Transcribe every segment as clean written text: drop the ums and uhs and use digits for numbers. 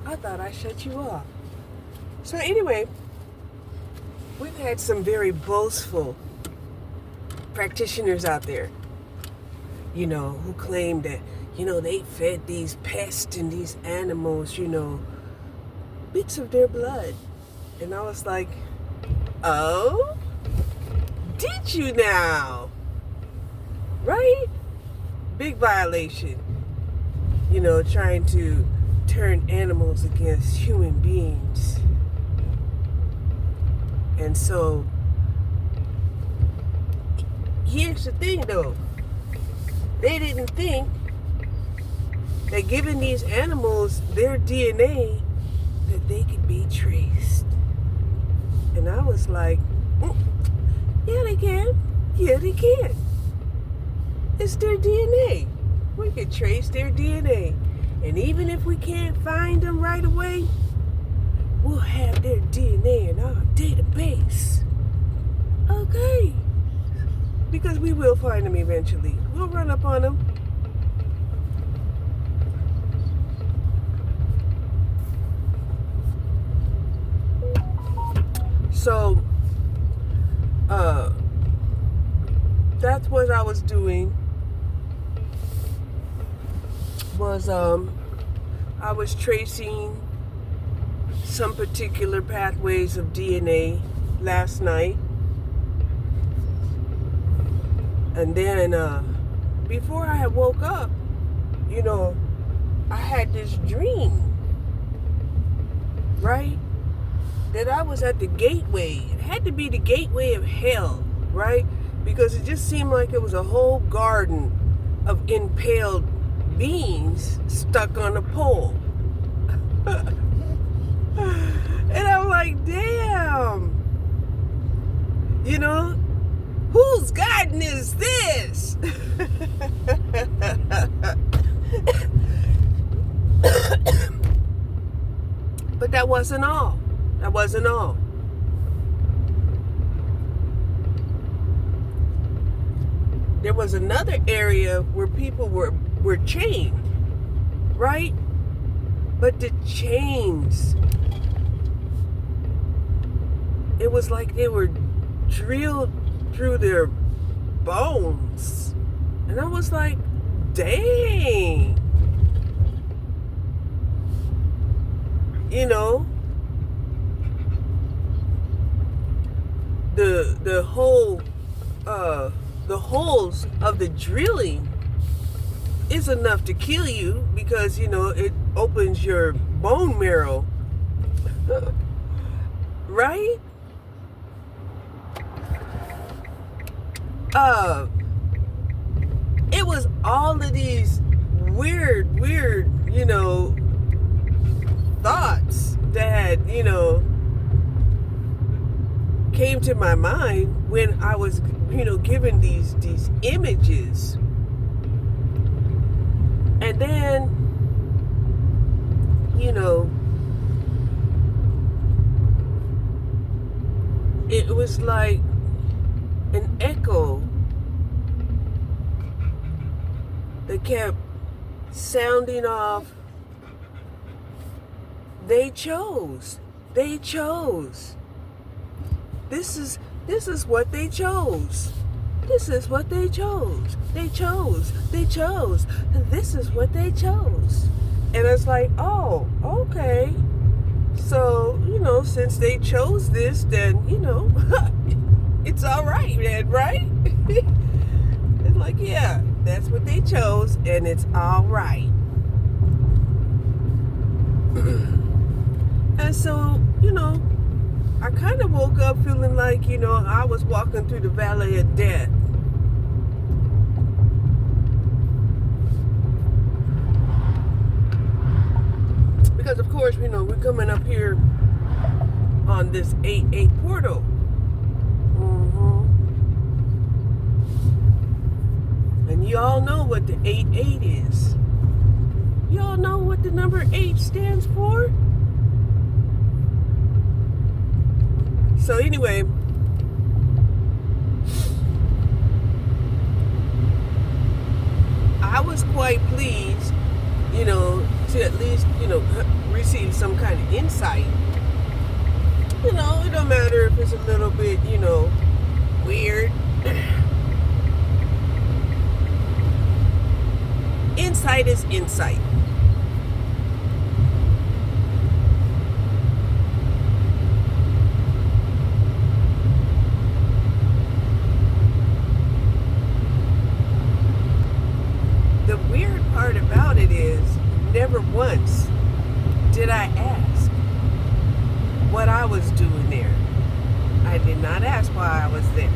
I thought I shut you off. So anyway, we've had some very boastful practitioners out there, who claim that, they fed these pests and these animals, bits of their blood. And I was like, oh, did you now? Right? Big violation. Trying to turn animals against human beings. And so, here's the thing though. They didn't think that giving these animals their DNA, that they could be traced. And I was like, yeah, they can. Yeah, they can. It's their DNA. We can trace their DNA. And even if we can't find them right away, we'll have their DNA in our database. Okay. Because we will find them eventually. We'll run up on them. So, that's what I was doing. I was tracing some particular pathways of DNA last night. And then, before I had woke up, I had this dream, right? That I was at the gateway. It had to be the gateway of hell, right? Because it just seemed like it was a whole garden of impaled beings stuck on a pole. And I'm like, damn. Whose garden is this? But that wasn't all. That wasn't all. There was another area where people were chained, right? But the chains, it was like they were drilled through their bones. And I was like, dang. The whole the holes of the drilling is enough to kill you because it opens your bone marrow. Right? It was all of these weird, thoughts that, came to my mind when I was, given these images. And then, it was like an echo that kept sounding off. They chose. This is what they chose. This is what they chose. They chose. And this is what they chose. And it's like, oh, okay. So, since they chose this, then, it's all right, man, right? It's like, yeah, that's what they chose, and it's all right. And so, I kind of woke up feeling like, I was walking through the valley of death. Because, of course, we're coming up here on this 8-8 portal. And you all know what the 8-8 is. You all know what the number 8 stands for? So anyway, I was quite pleased, to at least, receive some kind of insight. It don't matter if it's a little bit, weird. Insight is insight. The weird part about it is, never once did I ask what I was doing there. I did not ask why I was there.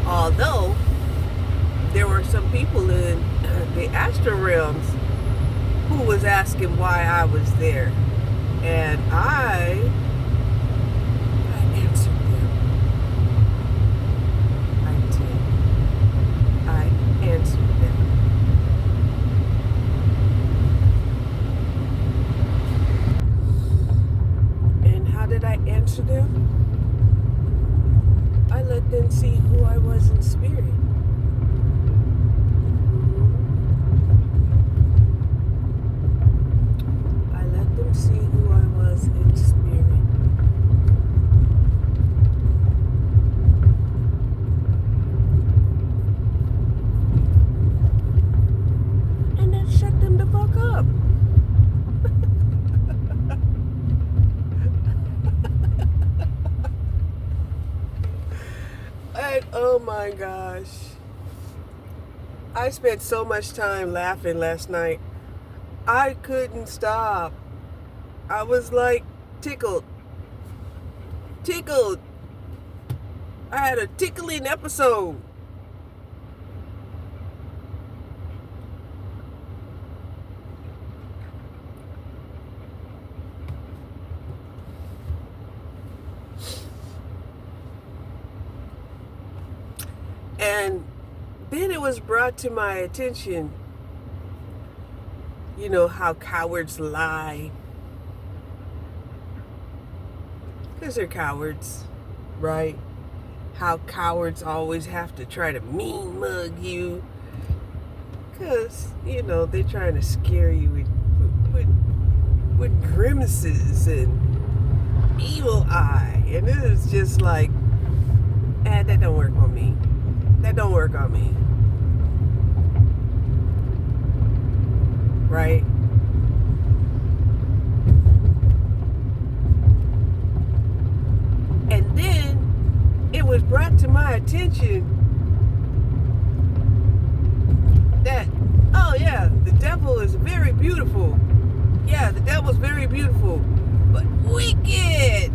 Although there were some people in the astral realms who was asking why I was there, and I answered them. I did. I answered them. And how did I answer them? I let them see who I was in spirit. I let them see who I was in spirit. And that shut them the fuck up. And oh my gosh, I spent so much time laughing last night. I couldn't stop. I was like tickled. I had a tickling episode. And then it was brought to my attention, how cowards lie. Because they're cowards, right? How cowards always have to try to mean mug you. Because, they're trying to scare you with grimaces and evil eye. And it is just like, that don't work on me. That don't work on me. Right? And then it was brought to my attention that, oh yeah, the devil is very beautiful. Yeah, the devil's very beautiful, but wicked.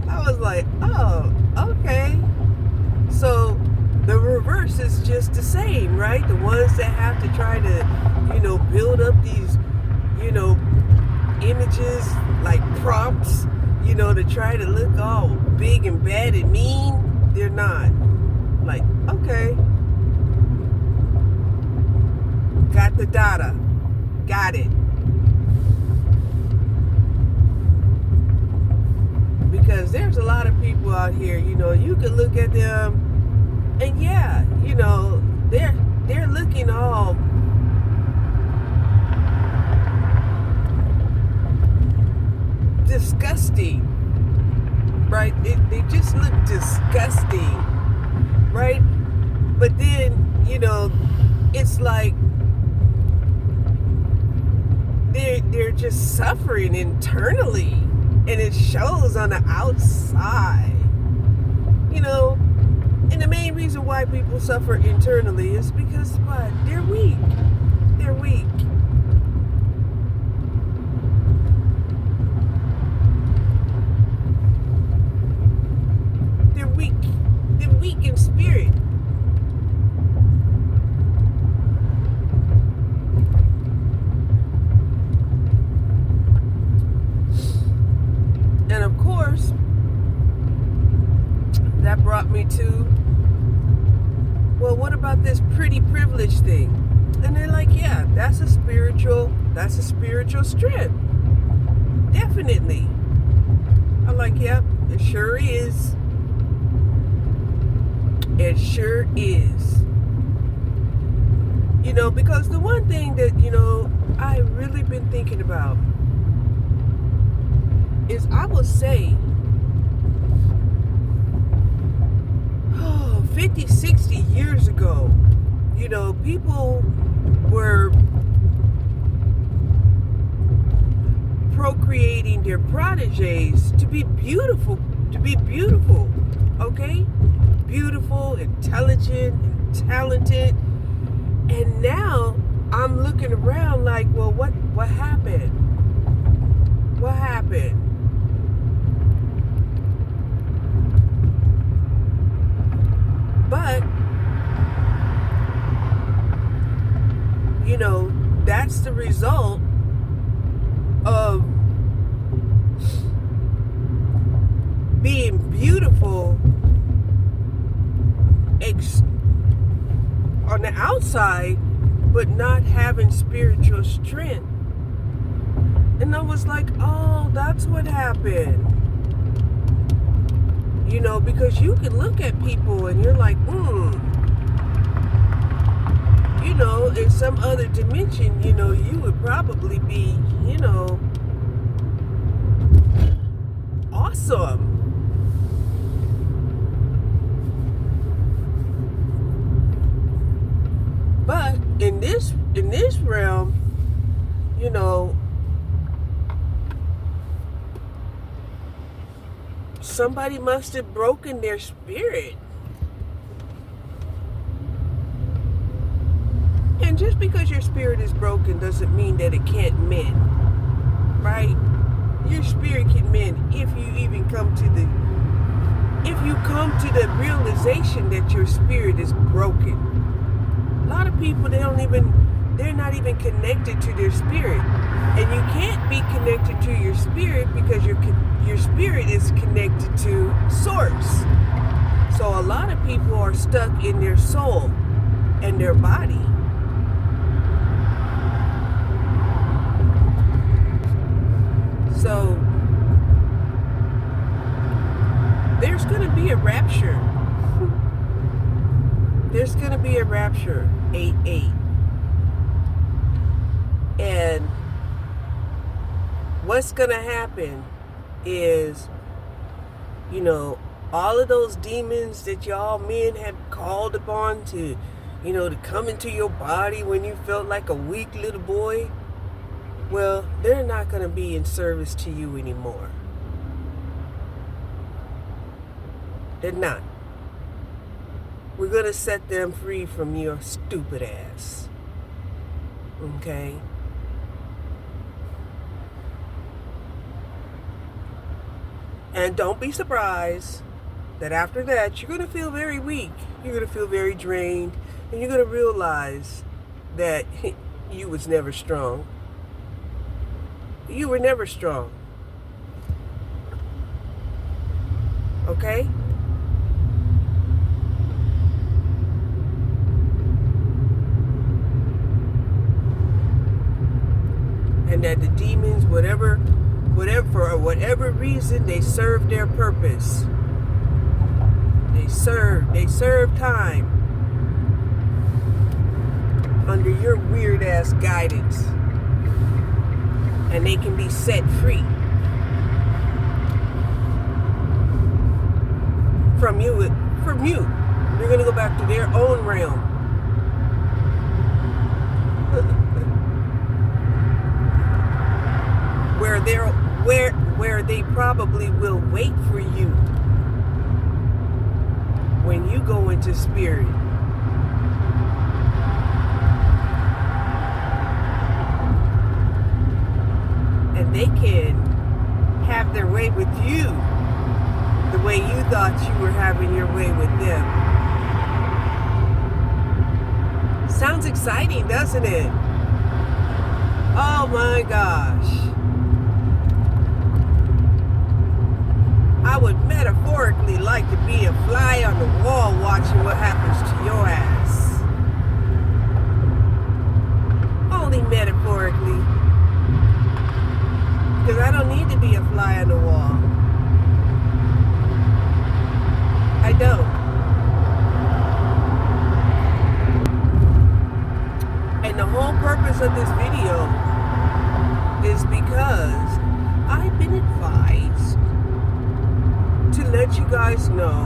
I was like, oh, okay. So the reverse is just the same, right? The ones that have to try to, build up these, images like prompts, to try to look all big and bad and mean, they're not. Like, okay. Got the data. Got it. Because there's a lot of people out here, you could look at them and yeah, they're looking all disgusting, right? They just look disgusting, right? But then, it's like they're just suffering internally, and it shows on the outside, And the main reason why people suffer internally is because what? They're weak. They're weak. They're weak. They're weak in spirit. And of course, that brought me to, well, what about this pretty privilege thing? And they're like, yeah, that's a spiritual strength. Definitely. I'm like, yep, it sure is. It sure is. Because the one thing that, I've really been thinking about is, I would say, 50, 60 years ago, people were procreating their proteges to be beautiful, okay? Beautiful, intelligent, and talented. And now I'm looking around like, well, what happened? What happened? But, that's the result of being beautiful on the outside, but not having spiritual strength. And I was like, oh, that's what happened. Because you can look at people and you're like, in some other dimension, you would probably be, awesome. But in this realm, somebody must have broken their spirit. And just because your spirit is broken doesn't mean that it can't mend, right? Your spirit can mend if you come to the realization that your spirit is broken. A lot of people, they're not even connected to their spirit. And you can't be connected to your spirit because your spirit is connected to source. So a lot of people are stuck in their soul and their body. So there's going to be a rapture. There's going to be a rapture, 8-8. And what's going to happen is, all of those demons that y'all men have called upon to, to come into your body when you felt like a weak little boy, well, they're not going to be in service to you anymore. They're not. We're going to set them free from your stupid ass. Okay? And don't be surprised that after that, you're going to feel very weak. You're going to feel very drained. And you're going to realize that you was never strong. You were never strong. Okay? And that the demons, for whatever reason, they serve their purpose. They serve time under your weird ass guidance. And they can be set free from you. They're going to go back to their own realm. Where they probably will wait for you when you go into spirit. And they can have their way with you the way you thought you were having your way with them. Sounds exciting, doesn't it? Oh my gosh. I would metaphorically like to be a fly on the wall watching what happens to your ass. Only metaphorically. Because I don't need to be a fly on the wall. I don't. purpose of this video is because I've been advised to let you guys know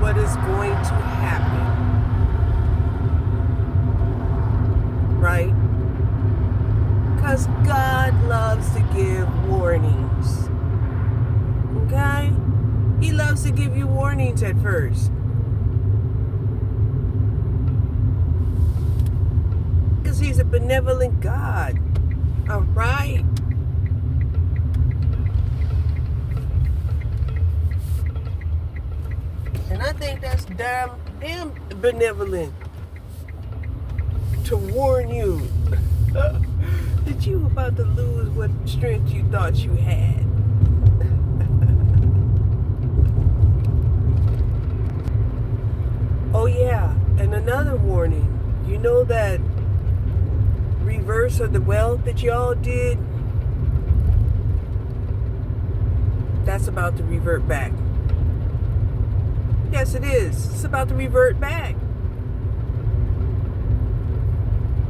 what is going to happen. Right? Because God loves to give warnings. Okay? He loves to give you warnings at first. Because he's a benevolent God. Alright? And I think that's damn benevolent to warn you that you about to lose what strength you thought you had. Oh yeah, and another warning. You know that reverse of the wealth that y'all did? That's about to revert back. Yes, it is. It's about to revert back.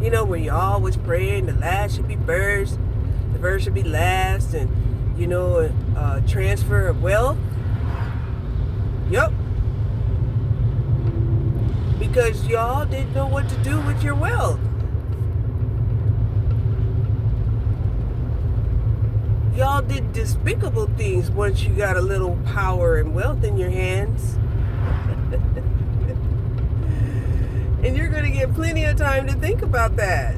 You know, when you're always praying, the last should be first, the first should be last, and, you know, transfer of wealth. Yup. Because y'all didn't know what to do with your wealth. Y'all did despicable things once you got a little power and wealth in your hands. And you're going to get plenty of time to think about that.